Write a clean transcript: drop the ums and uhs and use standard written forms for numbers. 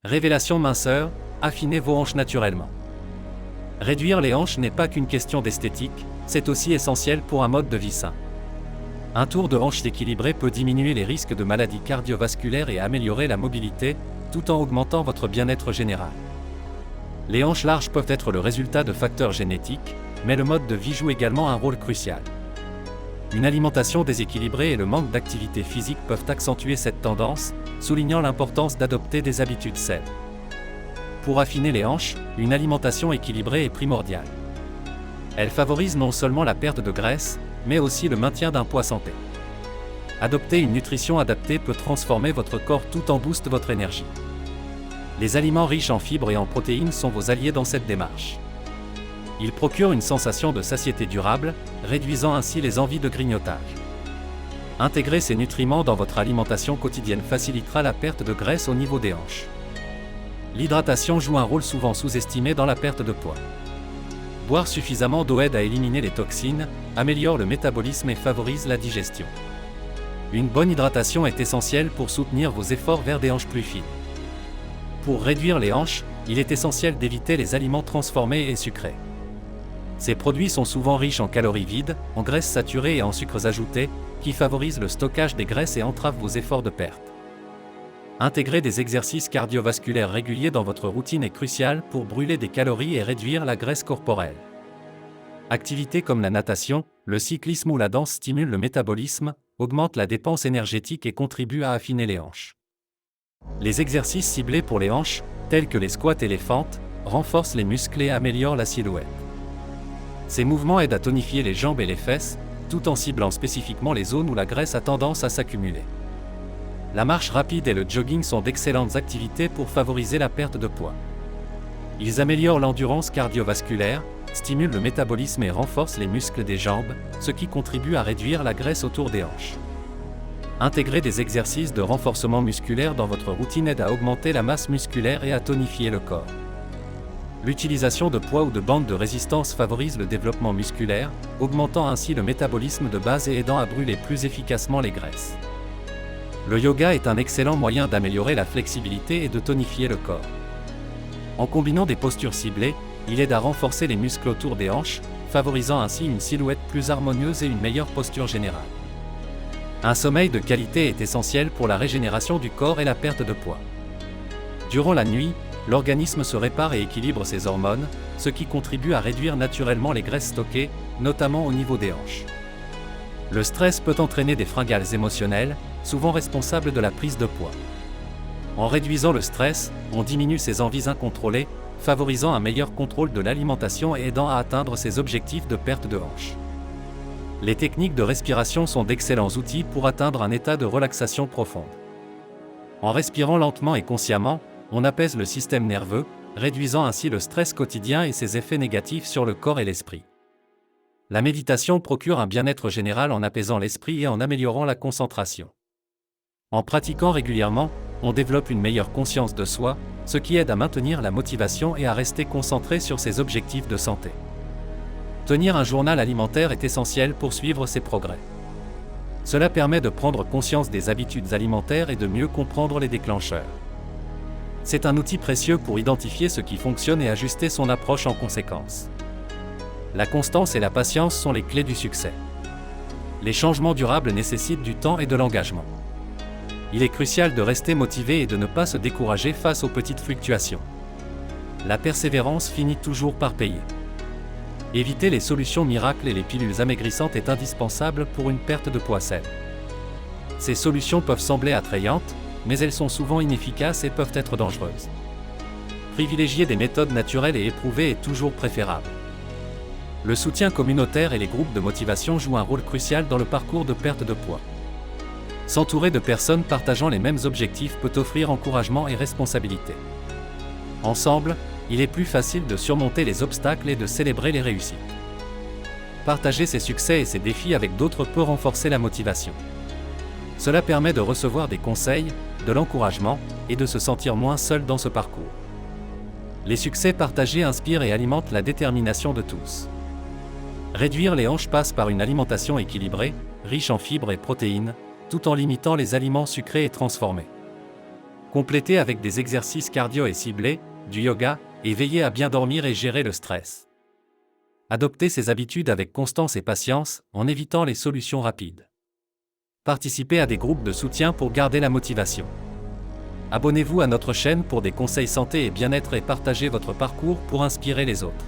Révélation minceur, affinez vos hanches naturellement. Réduire les hanches n'est pas qu'une question d'esthétique, c'est aussi essentiel pour un mode de vie sain. Un tour de hanches équilibré peut diminuer les risques de maladies cardiovasculaires et améliorer la mobilité, tout en augmentant votre bien-être général. Les hanches larges peuvent être le résultat de facteurs génétiques, mais le mode de vie joue également un rôle crucial. Une alimentation déséquilibrée et le manque d'activité physique peuvent accentuer cette tendance, soulignant l'importance d'adopter des habitudes saines. Pour affiner les hanches, une alimentation équilibrée est primordiale. Elle favorise non seulement la perte de graisse, mais aussi le maintien d'un poids santé. Adopter une nutrition adaptée peut transformer votre corps tout en booste votre énergie. Les aliments riches en fibres et en protéines sont vos alliés dans cette démarche. Ils procurent une sensation de satiété durable, réduisant ainsi les envies de grignotage. Intégrer ces nutriments dans votre alimentation quotidienne facilitera la perte de graisse au niveau des hanches. L'hydratation joue un rôle souvent sous-estimé dans la perte de poids. Boire suffisamment d'eau aide à éliminer les toxines, améliore le métabolisme et favorise la digestion. Une bonne hydratation est essentielle pour soutenir vos efforts vers des hanches plus fines. Pour réduire les hanches, il est essentiel d'éviter les aliments transformés et sucrés. Ces produits sont souvent riches en calories vides, en graisses saturées et en sucres ajoutés, qui favorisent le stockage des graisses et entravent vos efforts de perte. Intégrer des exercices cardiovasculaires réguliers dans votre routine est crucial pour brûler des calories et réduire la graisse corporelle. Activités comme la natation, le cyclisme ou la danse stimulent le métabolisme, augmentent la dépense énergétique et contribuent à affiner les hanches. Les exercices ciblés pour les hanches, tels que les squats et les fentes, renforcent les muscles et améliorent la silhouette. Ces mouvements aident à tonifier les jambes et les fesses, tout en ciblant spécifiquement les zones où la graisse a tendance à s'accumuler. La marche rapide et le jogging sont d'excellentes activités pour favoriser la perte de poids. Ils améliorent l'endurance cardiovasculaire, stimulent le métabolisme et renforcent les muscles des jambes, ce qui contribue à réduire la graisse autour des hanches. Intégrer des exercices de renforcement musculaire dans votre routine aide à augmenter la masse musculaire et à tonifier le corps. L'utilisation de poids ou de bandes de résistance favorise le développement musculaire, augmentant ainsi le métabolisme de base et aidant à brûler plus efficacement les graisses. Le yoga est un excellent moyen d'améliorer la flexibilité et de tonifier le corps. En combinant des postures ciblées, il aide à renforcer les muscles autour des hanches, favorisant ainsi une silhouette plus harmonieuse et une meilleure posture générale. Un sommeil de qualité est essentiel pour la régénération du corps et la perte de poids. Durant la nuit, l'organisme se répare et équilibre ses hormones, ce qui contribue à réduire naturellement les graisses stockées, notamment au niveau des hanches. Le stress peut entraîner des fringales émotionnelles, souvent responsables de la prise de poids. En réduisant le stress, on diminue ses envies incontrôlées, favorisant un meilleur contrôle de l'alimentation et aidant à atteindre ses objectifs de perte de hanches. Les techniques de respiration sont d'excellents outils pour atteindre un état de relaxation profonde. En respirant lentement et consciemment, on apaise le système nerveux, réduisant ainsi le stress quotidien et ses effets négatifs sur le corps et l'esprit. La méditation procure un bien-être général en apaisant l'esprit et en améliorant la concentration. En pratiquant régulièrement, on développe une meilleure conscience de soi, ce qui aide à maintenir la motivation et à rester concentré sur ses objectifs de santé. Tenir un journal alimentaire est essentiel pour suivre ses progrès. Cela permet de prendre conscience des habitudes alimentaires et de mieux comprendre les déclencheurs. C'est un outil précieux pour identifier ce qui fonctionne et ajuster son approche en conséquence. La constance et la patience sont les clés du succès. Les changements durables nécessitent du temps et de l'engagement. Il est crucial de rester motivé et de ne pas se décourager face aux petites fluctuations. La persévérance finit toujours par payer. Éviter les solutions miracles et les pilules amaigrissantes est indispensable pour une perte de poids saine. Ces solutions peuvent sembler attrayantes, mais elles sont souvent inefficaces et peuvent être dangereuses. Privilégier des méthodes naturelles et éprouvées est toujours préférable. Le soutien communautaire et les groupes de motivation jouent un rôle crucial dans le parcours de perte de poids. S'entourer de personnes partageant les mêmes objectifs peut offrir encouragement et responsabilité. Ensemble, il est plus facile de surmonter les obstacles et de célébrer les réussites. Partager ses succès et ses défis avec d'autres peut renforcer la motivation. Cela permet de recevoir des conseils, de l'encouragement, et de se sentir moins seul dans ce parcours. Les succès partagés inspirent et alimentent la détermination de tous. Réduire les hanches passe par une alimentation équilibrée, riche en fibres et protéines, tout en limitant les aliments sucrés et transformés. Complétez avec des exercices cardio et ciblés, du yoga, et veillez à bien dormir et gérer le stress. Adoptez ces habitudes avec constance et patience, en évitant les solutions rapides. Participez à des groupes de soutien pour garder la motivation. Abonnez-vous à notre chaîne pour des conseils santé et bien-être et partagez votre parcours pour inspirer les autres.